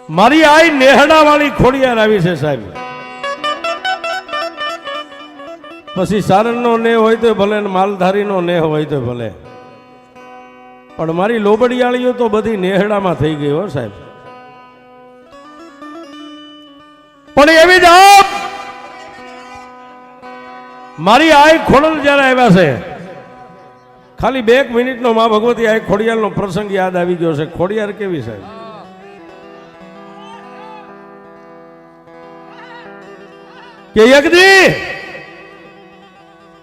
મારી આઈ નેહડા વાળી ખોડિયાર આવી છે સાહેબ. પછી સારણનો નેહ હોય તો ભલે ને માલધારીનો નેહ હોય તો ભલે, પણ મારી લોબડિયાળીઓ તો બધી નેહડામાં થઈ ગઈ હો સાહેબ. પણ એવી જ મારી આઈ ખોડલ જયારે આવ્યા છે, ખાલી 2 મિનિટનો માં ભગવતી આઈ ખોડિયારનો પ્રસંગ યાદ આવી ગયો છે. ખોડિયાર કેવી સાહેબ કે યગદી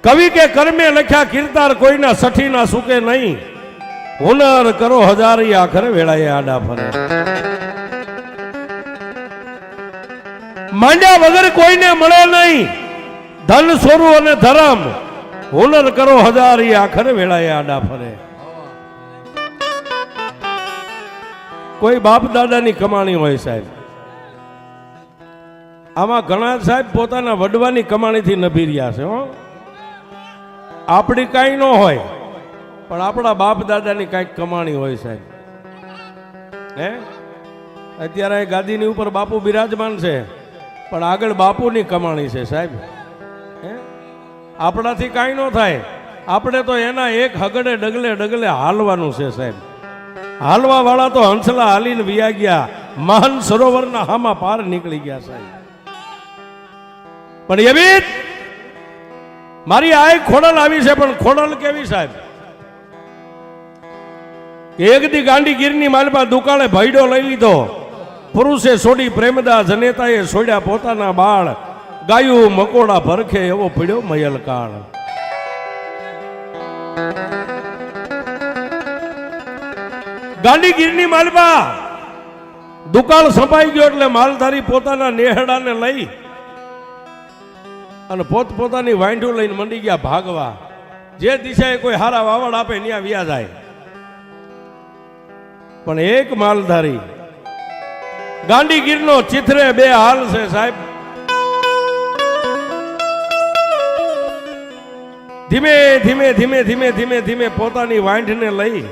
કવિ કે કર્મે લખ્યા કીર્તાર કોઈના સઠીના સુકે નહીં, હુનર કરો હજારી આખરે વેળાએ આડા ફરે. માંડ્યા વગર કોઈને મળે નહીં, ધન સોરું અને ધરમ, હુનર કરો હજારી આખરે વેળાએ આડા ફરે. કોઈ બાપ દાદાની કમાણી હોય સાહેબ, આમાં ઘણા સાહેબ પોતાના વડવાની કમાણીથી નભી રહ્યા છે હો. આપણી કાંઈ ન હોય પણ આપણા બાપ દાદાની કાંઈક કમાણી હોય સાહેબ. હે અત્યારે ગાદીની ઉપર બાપુ બિરાજમાન છે, પણ આગળ બાપુની કમાણી છે સાહેબ. હે આપણાથી કાંઈ ન થાય, આપણે તો એના એક હગડે ડગલે ડગલે હાલવાનું છે સાહેબ. હાલવા વાળા તો હંસલા હાલીને વિયા ગયા, મહાન સરોવરના હામાં પાર નીકળી ગયા સાહેબ. પણ એવી મારી આઈ ખોડલ આવી છે, પણ ખોડલ કેવી સાહેબ એક દી ગાંડીગીરની માલપા દુકાળે ભૈડો લઈ લીધો. પુરુષે છોડી પ્રેમદા, જનેતાએ છોડ્યા પોતાના બાળ, ગાયું મકોડા ભરખે એવો પડ્યો મયલ કાળ. ગાંડીગીરની માલપા દુકાળ સંપાઈ ગયો એટલે માલધારી પોતાના નેહડાને લઈ અને પોતપોતાની વાંઢું લઈને મંડી ગયા ભાગવા. જે દિશાએ કોઈ હારા વાવડ આપે ત્યાં વ્યા જાય. પણ એક માલધારી ગાંડીગીરનો ચિથરે 2 હાલ છે સાહેબ. ધીમે ધીમે ધીમે ધીમે ધીમે ધીમે પોતાની વાંઢને લઈ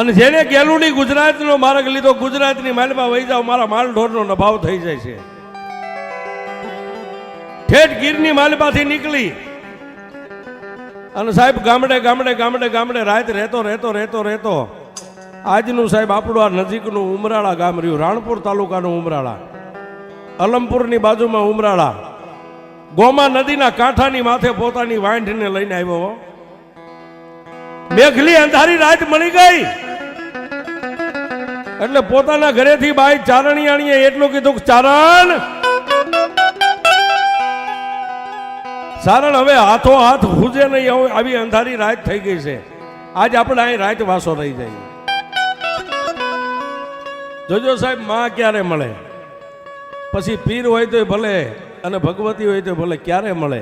અને જેને ગેલુડી ગુજરાતનો માર્ગ લીધો, ગુજરાતની માલમાં વહી જાવ, મારા માલ ઢોરનો નભાવ થઈ જાય છે. ઠેઠ ગીરની માલમાંથી નીકળી અને સાહેબ ગામડે ગામડે ગામડે ગામડે રાત રહેતો રહેતો રહેતો રહેતો આજનું સાહેબ આપણું આ નજીકનું ઉમરાળા ગામ રહ્યું, રાણપુર તાલુકાનું ઉમરાળા, અલમપુરની બાજુમાં ઉમરાળા. ગોમા નદીના કાંઠાની માથે પોતાની વાંઢને લઈને આવ્યો. મેઘલી અંધારી રાત મળી ગઈ એટલે પોતાના ઘરેથી બાઈ ચારણિયાણીએ એટલું કીધું, ચારણ સારણ હવે હાથો હાથ હુજે નહીં, આવી અંધારી રાત થઈ ગઈ છે, આજ આપણે અહીં રાત વાસો રહી જાય. જોજો સાહેબ માં ક્યારે મળે, પછી પીર હોય તો ભલે અને ભગવતી હોય તો ભલે, ક્યારે મળે.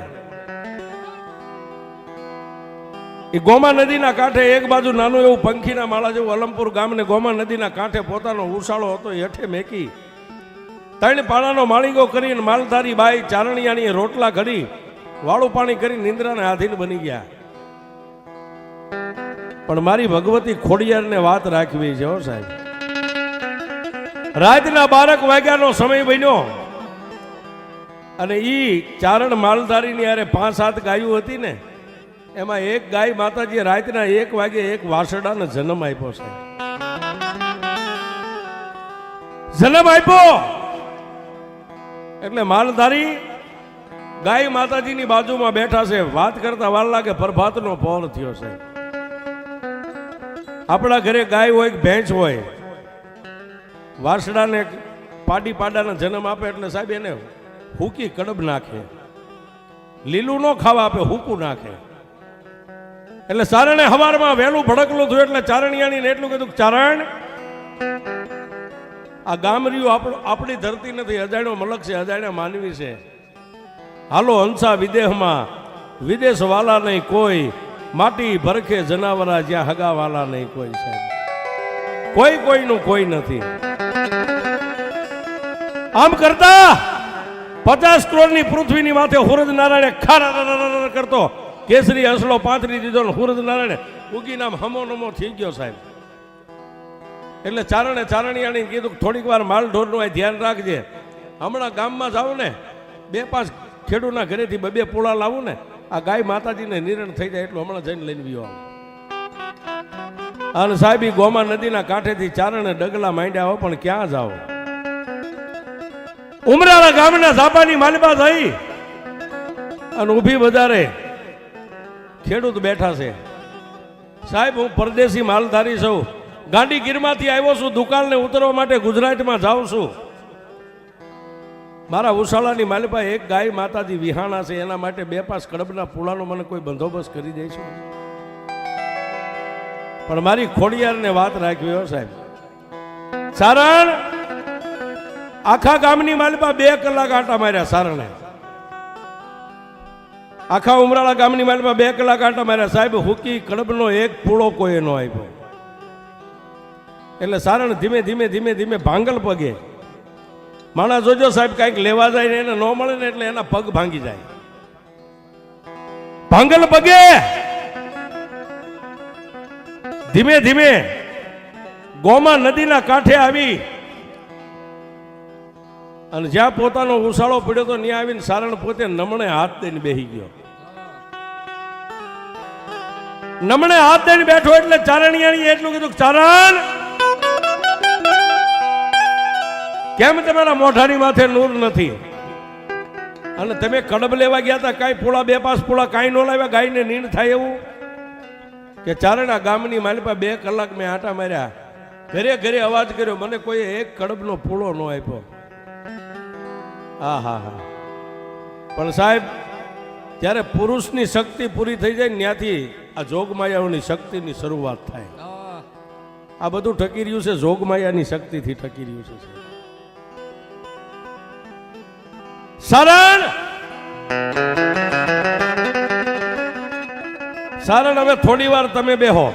એ ગોમા નદીના કાંઠે એક બાજુ નાનું એવું પંખીના માળા જેવું અલમપુર ગામને ગોમા નદીના કાંઠે પોતાનો ઉસાળો હતો, હેઠે મેકી 3 પાણાનો માળીગો કરીને માલધારી બાઈ ચારણિયાણીએ રોટલા ઘડી વાળું પાણી કરી નિંદ્રાને આધીન બની ગયા. પણ મારી ભગવતી ખોડિયારને વાત રાખવી છે હો સાહેબ. રાતના 12 વાગ્યાનો સમય બન્યો અને ઈ ચારણ માલધારીની યારે 5-7 ગાયો હતી ને, એમાં એક ગાય માતાજી રાતના 1 વાગે એક વાસડાને જન્મ આપ્યો છે. જન્મ આપ્યો એટલે માલધારી ગાય માતાજીની બાજુમાં બેઠા છે, વાત કરતા વાર લાગે પ્રભાતનો પહોર થયો છે. આપણા ઘરે ગાય હોય કે ભેંસ હોય, વાસડાને પાડી પાડાને જન્મ આપે એટલે સાહેબ એને હુકી કડબ નાખે, લીલું ન ખાવા આપે, હુકું નાખે. એટલે ચારણે હવારમાં વહેલું ભડકલું થયું એટલે ચારણિયાણીને એટલું કીધું, ચારણ આ ગામરિયું આપણી ધરતી નથી, અજાણ્યો મલક છે, અજાણ્યા માનવી છે. હાલો હંસા વિદેહમાં, વિદેશ વાલા નહીં કોઈ, માટી ભરખે જનાવરા જ્યાં હગા વાલા નહીં કોઈ સાહેબ. કોઈ કોઈનું કોઈ નથી. આમ કરતા 50 કરોડની પૃથ્વીની માથે હુરજ નારાયણે ખારા કરતો કેસરી હંસલો પાથરી દીધો, હુરજ નારાયણે ઉગી નામ હમો નમો થઈ ગયો સાહેબ. એટલે ચારણિયાણી કીધું થોડીક વાર માલ ઢોરનું આ ધ્યાન રાખજે. હમણાં ગામમાં જાવ ને 2-5 ખેડૂતના ઘરેથી 2 પોળા લાવું ને આ ગાય માતાજીને નિરણ થઈ જાય એટલું હમણાં જઈને લઈને ગયો. અને સાહેબ ગોમા નદીના કાંઠેથી ચારણે ડગલા માંડ્યા હો, પણ ક્યાં જાઓ? ઉમરાળા ગામના ઝાપાની માલિપા થઈ અને ઊભી બજારે ખેડૂત બેઠા છે. સાહેબ હું પરદેશી માલધારી છું, ગાંધીગીરમાંથી આવ્યો છું, દુકાનને ઉતરવા માટે ગુજરાતમાં જાઉં છું. મારા ઉશાળાની માલિપા એક ગાય માતાજી વિહાણા છે, એના માટે 2-5 કડબના પૂળાનો મને કોઈ બંદોબસ્ત કરી દે છે? પણ મારી ખોડિયારને વાત રાખવી હો સાહેબ. સારણ આખા ગામની માલિપા 2 કલાક આંટા માર્યા. સારણે આખા ઉમરાળા ગામની માલિપા 2 કલાક આંટા માર્યા. સાહેબ હુકી કડબનો એક પૂળો કોઈ નો આપ્યો. એટલે સારણ ધીમે ધીમે ધીમે ધીમે ભાંગલ પગે. માણસ જોજો સાહેબ કાંઈક લેવા જાય ને એને ન મળે ને એટલે એના પગ ભાંગી જાય. ભાંગલ પગે ધીમે ધીમે ગોમા નદીના કાંઠે આવી અને જ્યાં પોતાનો ઉસાળો પડ્યો તો ત્યાં આવીને સારણ પોતે નમણે હાથ દઈને બેસી ગયો. નમણે હાથ દઈને બેઠો એટલે ચારણિયાણીએ એટલું કીધું, ચારણ કેમ તમારા મોઢાની માથે નૂર નથી? અને તમે કડબ લેવા ગયા હતા, કાંઈ પૂળા 2-5 પૂળા કાંઈ ન લાવ્યા, ગાયને નીણ થાય એવું? કે ચારણા ગામની માલિપા 2 કલાક મેં આંટા માર્યા, ઘરે ઘરે અવાજ કર્યો, મને કોઈ એક કડબનો પૂળો ન આપ્યો. હા. પણ સાહેબ જ્યારે પુરુષની શક્તિ પૂરી થઈ જાય ને ત્યાંથી આ જોગમાયાઓની શક્તિની શરૂઆત થાય. આ બધું ટકી રહ્યું છે જોગમાયાની શક્તિથી ટકી રહ્યું છે. સારણ હવે થોડી વાર તમે બેહો.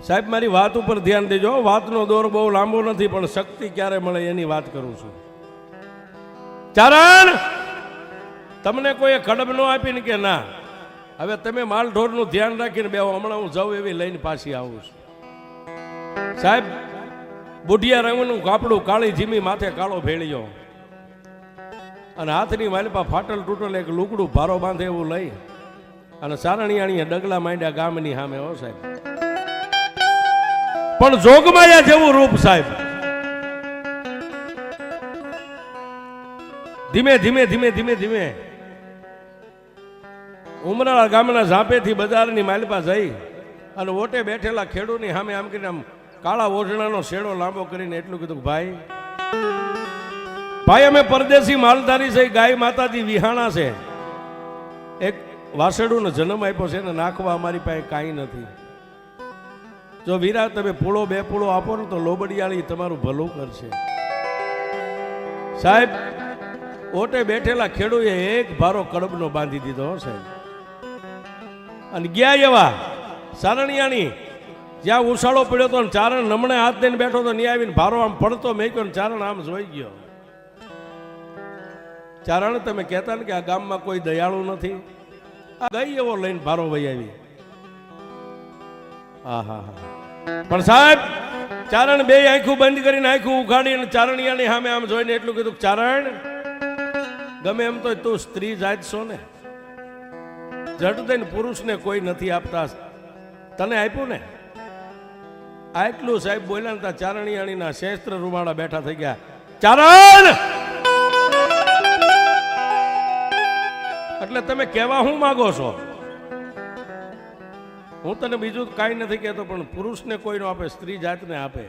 સાહેબ મારી વાત ઉપર ધ્યાન દેજો. વાતનો દોર બહુ લાંબો નથી, પણ શક્તિ ક્યારે મળે એની વાત કરું છું. ચારણ તમને કોઈ કડબ નો આપીને કે ના, હવે તમે માલ ઢોરનું ધ્યાન રાખીને બેહો, હમણાં હું જાઉં એવી લઈને પાછી આવું છું. સાહેબ બુઢિયા રંગનું કાપડું, કાળી જીમી માથે કાળો ભેળિયો અને હાથની માલિપા ફાટલ તૂટલ એક લુગડું ભારો બાંધે એવું લઈ અને ચારણિયાણીએ ડગલા માંડ્યા ગામની સામે. હો સાહેબ, પણ જોગમાયા જેવું રૂપ સાહેબ. ધીમે ધીમે ધીમે ધીમે ધીમે ઉમરાળા ગામના ઝાપેથી બજારની માલિપા જઈ અને ઓટે બેઠેલા ખેડૂની સામે આમ કરીને આમ કાળા ઓઢણાનો શેડો લાંબો કરીને એટલું કીધું, ભાઈ અમે પરદેશી માલધારી છે, ગાય માતાજી વિહાણા છે, એક વાસડુનો જન્મ આપ્યો છે ને નાખવા અમારી પાસે કાંઈ નથી. જો વીરા તમે પૂળો 2 પૂળો આપો ને તો લોબડિયાળી તમારું ભલું કરશે. સાહેબ ઓટે બેઠેલા ખેડૂએ એક ભારો કડબનો બાંધી દીધો સાહેબ. અને ગયા એવા ચારણિયાણી જ્યાં ઉસાળો પડ્યો તો ચારણ નમણે હાથ દઈને બેઠો તો ત્યાં આવીને ભારો આમ પડતો મેક્યો ને ચારણ આમ જોઈ ગયો. ચારણ તમે કહેતા ને કે આ ગામમાં કોઈ દયાળુ નથી, આ ગઈ એવો લઈને ભારો વહી આવી. પણ સાહેબ ચારણ 2 આંખું બંધ કરીને આંખું ઉઘાડીને ચારણિયાની સામે આમ જોઈને એટલું કીધું, ચારણ ગમે એમ તો તું સ્ત્રી જાત છો ને, જટ દઈને પુરુષને કોઈ નથી આપતા, તને આપ્યું ને. આટલું સાહેબ બોલ્યા ને ચારણિયાણીના શસ્ત્ર રૂમાળા બેઠા થઈ ગયા. ચારણ એટલે તમે કહેવા શું માંગો છો? હું તને બીજું કાંઈ નથી કહેતો, પણ પુરુષને કોઈ નો આપે, સ્ત્રી જાતને આપે.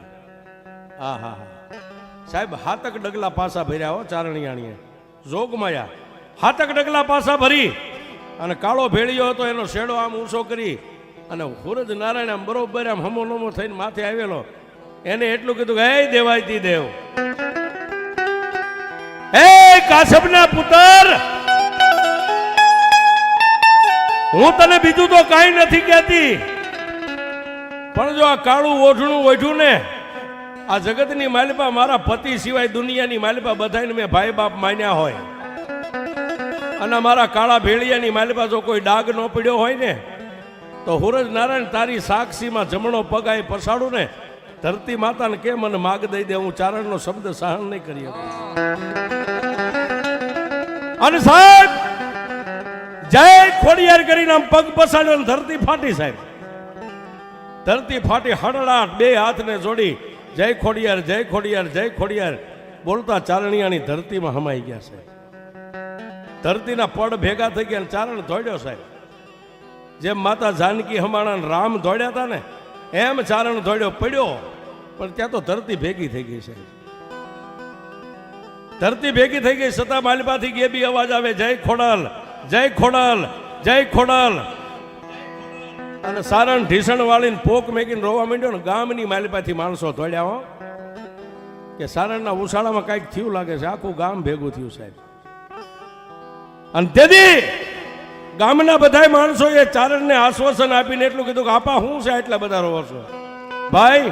સાહેબ 7 ડગલા પાસા ભર્યા હો ચારણિયાણીએ. જોગમાયા 7 ડગલા પાસા ભરી અને કાળો ભેળિયો હતો એનો શેડો આમ ઊંચો કરી અને હુરજ નારાયણ આમ બરોબર આમ હમો નમો થઈને માથે આવેલો. એને એટલું કીધું કે હે દેવાયતી દેવ, હે કાશ્યપના પુત્ર, હું તને બીજું તો કાંઈ નથી કહેતી, પણ જો આ કાળું ઓઢણું ઓઢ્યું ને, આ જગતની માલિપા મારા પતિ સિવાય દુનિયાની માલિપા બધાને મેં ભાઈ બાપ માન્યા હોય, અને મારા કાળા ભેળિયાની માલિપા જો કોઈ ડાગ ન પડ્યો હોય ને તો હુરજ નારાયણ તારી સાક્ષીમાં જમણો પગ આય પસાડું ને ધરતી માતાને કેમ મને માગ દઈ દે, હું ચારણનો શબ્દ સહન નહીં કરી શકું. અને સાહેબ જય ખોડિયાર કરીને આમ પગ પસાડ્યો ને ધરતી ફાટી. સાહેબ ધરતી ફાટી, હડડાટ બે હાથને જોડી જય ખોડિયાર જય ખોડિયાર જય ખોડિયાર બોલતા ચારણિયાની ધરતીમાં હમાઈ ગયા. સાહેબ ધરતીના પડ ભેગા થઈ ગયા, ચારણ દોડ્યો. સાહેબ જેમ માતા જાનકી હમાણા રામ દોડ્યા હતા ને એમ ચારણ દોડ્યો, પડ્યો, પણ ત્યાં તો ધરતી ભેગી થઈ ગઈ. છે ધરતી ભેગી થઈ ગઈ છતાં માલિપાથી ગેબી અવાજ આવે જય ખોડલ જય ખોડલ જય ખોડલ. અને સારણ ઢીસણ વાળીને પોક મેકીને રોવા માંડ્યો ને ગામની માલિપાથી માણસો દોડ્યા હો કે સારણના ઉછાળામાં કાંઈક થયું લાગે છે, આખું ગામ ભેગું થયું. સાહેબ અને તેથી ગામના બધા માણસોએ ચારણને આશ્વાસન આપીને એટલું કીધું કે આપા શું છે એટલા બધા રોવો છો? ભાઈ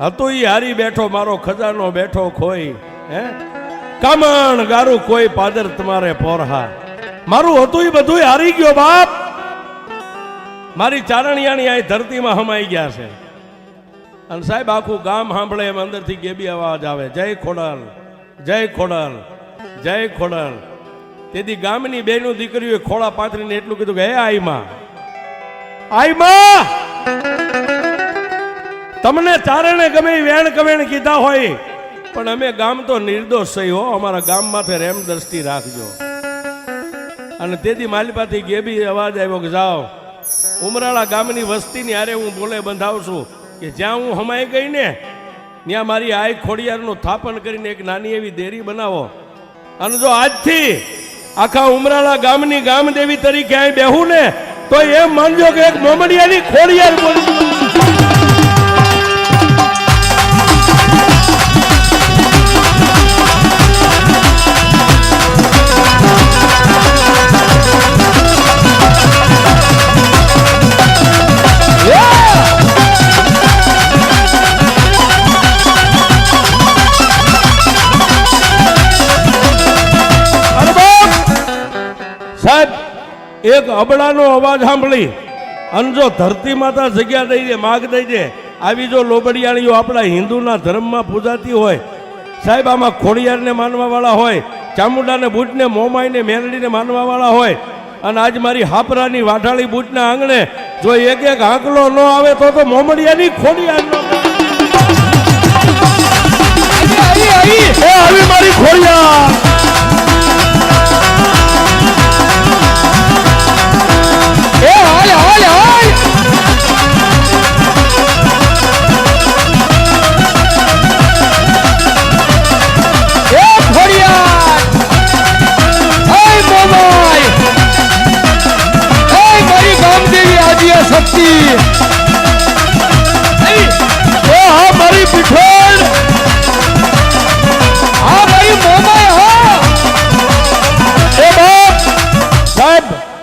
હતું ઈ હારી બેઠો, મારો ખજાનો બેઠો ખોઈ, હે કામણ ગારું કોઈ પાદર તમારે પોરહા. મારું હતું ઈ બધું હારી ગયો બાપ, મારી ચારણિયાની આ ધરતીમાં હમાઈ ગયા છે. અને સાહેબ આખું ગામ સાંભળે એમ અંદરથી ગેબી અવાજ આવે જય ખોડલ જય ખોડલ જય ખોડલ. તેથી ગામની બેનું દીકરીઓએ ખોળા પાથરીને એટલું કીધું કે હે આઈમાં, આઈમાં તમને ચારણે ગમે વેણ કવેણ કીધા હોય પણ અમે ગામ તો નિર્દોષ થઈ હો, અમારા ગામ માથે રેમ દ્રષ્ટિ રાખજો. અને તેથી માલિપાથી ગેબી અવાજ આવ્યો કે જાઓ ઉમરાળા ગામની વસ્તીની હારે હું બોલે બંધાવશું કે જ્યાં હું હમાઈ ગઈ ને ત્યાં મારી આઈ ખોડિયારનું થાપન કરીને એક નાની એવી દેરી બનાવો. અને જો આજથી આખા ઉમરાળા ગામની ગામદેવી તરીકે અહીં બેહું ને તો એમ માનજો કે એક મોમડિયાની ખોડિયાર બોલી. સાહેબ એક અબડાનો અવાજ સાંભળી અને જો ધરતી માતા જગ્યા દઈ દે, માગ દઈ દે, આવી જો લોબડિયાણીઓ આપણા હિન્દુના ધર્મમાં પૂજાતી હોય, સાહેબ આમાં ખોડિયારને માનવા વાળા હોય, ચામુંડાને બુટને મોમાઈને મેરડીને માનવા વાળા હોય, અને આજ મારી હાપરાની વાઢાળી બુટના આંગણે જો એક એક આંકલો ન આવે તો મોમડિયાની ખોડિયાર નો આવી મારી ખોડિયાર.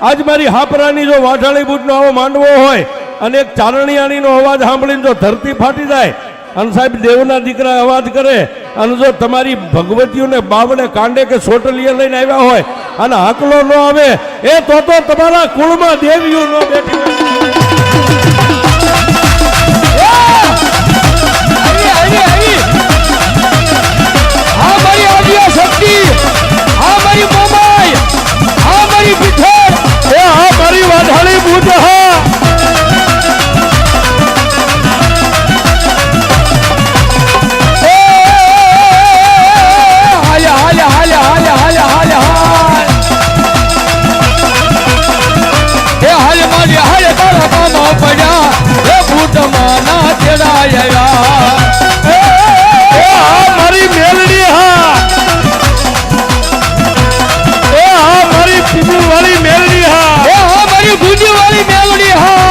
આજ મારી હાપરાની જો વાઢાળી બુટનો આવો માંડવો હોય અને એક ચારણિયાણીનો અવાજ સાંભળીને જો ધરતી ફાટી જાય અને સાહેબ દેવના દીકરા અવાજ કરે અને જો તમારી ભગવતીઓને બાવડે કાંડે કે સોટલીએ લઈને આવ્યા હોય અને હાકલો ન આવે એ તો તમારા કુળમાં દેવીઓ ન બેઠી શક્તિ, આ મારી મોમાઈ, આ મારી પીઠળ, એ હા મારી વાઢાળી બુટ. હા મારી મેલડી, હા મારી પીપી વાળી મેલડી, હા મારી ગુંજી વાળી મેલડી. હા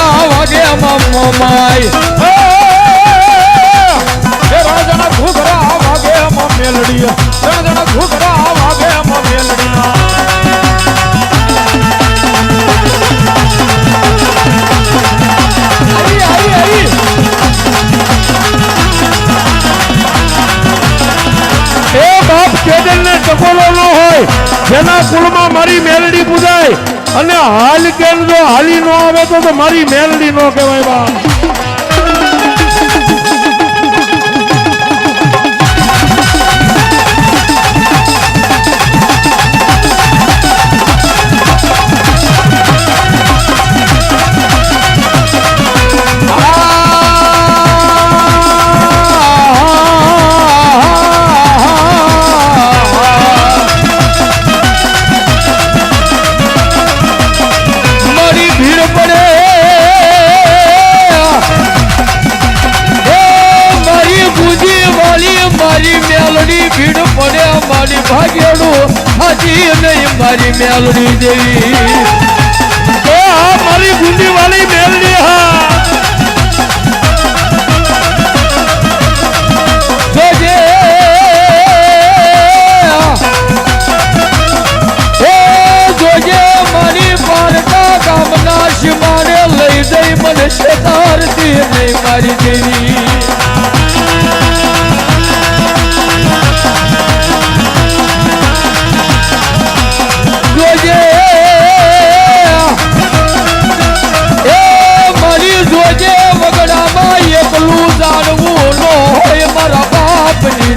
ઘૂઘરા વાગે મોમાઈ રાજાના ઘૂઘરા વાગે મેલડી રાજાના ઘૂઘરા વાગે મેલડી એ બાપ કેદલ ને ટકોલો ન હોય જેના કુળમાં મારી મેલડી પૂજાય અને હાલ કેમ જો હાલી ન આવે તો મારી મેલડી ન કહેવાય બા મારી મેલડી દેવી મારી ગુંડી વાળી મેલડી હા જોજે જોજે મારી પારકા ગામના શિવાને લઈ જઈ મને શેતારતી નહીં મારી દેવી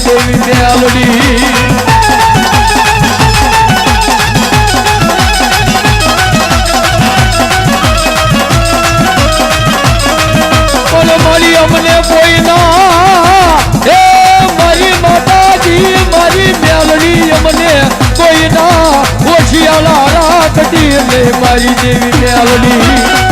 દેવી મેલડી બોલો મારી અમને કોઈ ના હે મારી માતાજી મારી મેલડી અમને કોઈ ના ઓછિયાલા રાખતી લે મારી દેવી મેલડી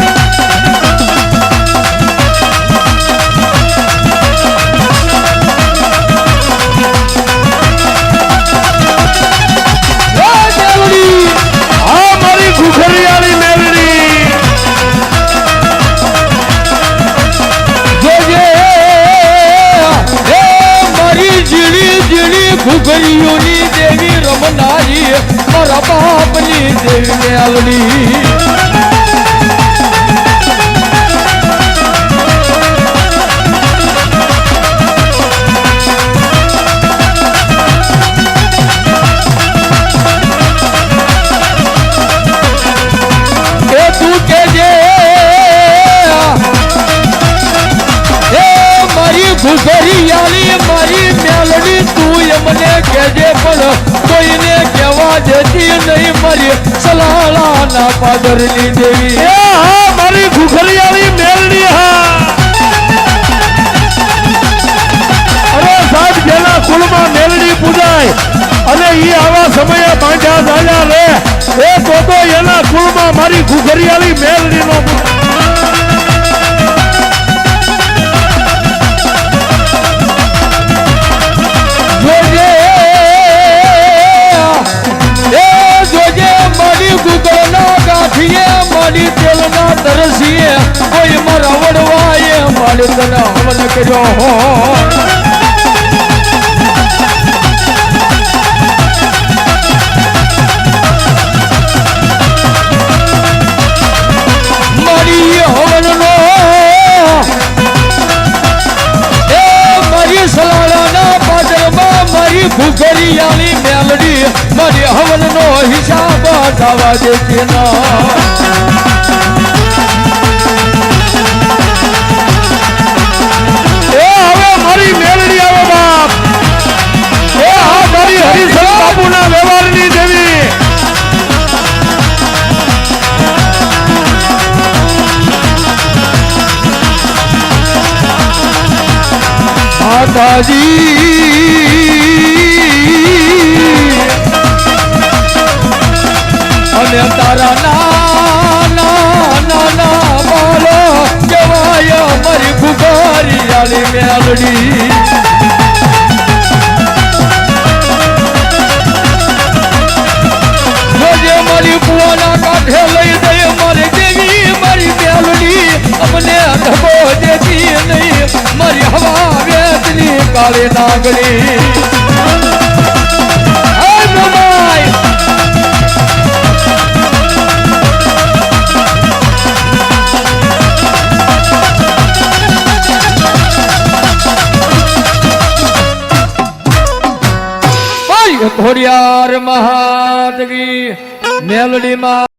ઘૂઘરીઓની દેવી રમનારી મારા બાપની દેવી મેલડી એ તું કેજે મારી ઘૂઘરીયાની મારી મેલડી તું મને કેજે પણ કોઈને કહેવા દેતી નહીં મારી સલાલા ના પાદરની દેવી હા મારી ઘૂઘરીયાળી મેલડી હા અરે સાહેબ જેના કુળમાં મેલડી પૂજાય અને ઈ આવા સમયે પાંચા દાયા રે એ તો એના કુળમાં મારી ઘૂઘરીયાળી મેલડી નો મારી તેલના તરસીએ કોઈ મારા વડવાએ મારે તને હવન કર્યો હો મારી હવનનો એ મારી સલાળાના પાદરમાં મારી ઘૂઘરીયાળી મેલડી મારી હવનનો હિસાબ થવા દેતી ના મેલડી આવે બાપ એ હા મારી હરિસન બાપુના વ્યવહારની દેવી માતાજી અને તારા નાના બોલો જવાય મારી ઘૂઘરીયાળી મેલડી જોજે મારી પુઆના કાંઠે લઈ દે મારી દેવી મારી મેલડી મારી હવા વેચની કાળી નાગણી હે બ્રહ્માય ખોડિયાર મહાદેવી મેલડીમાં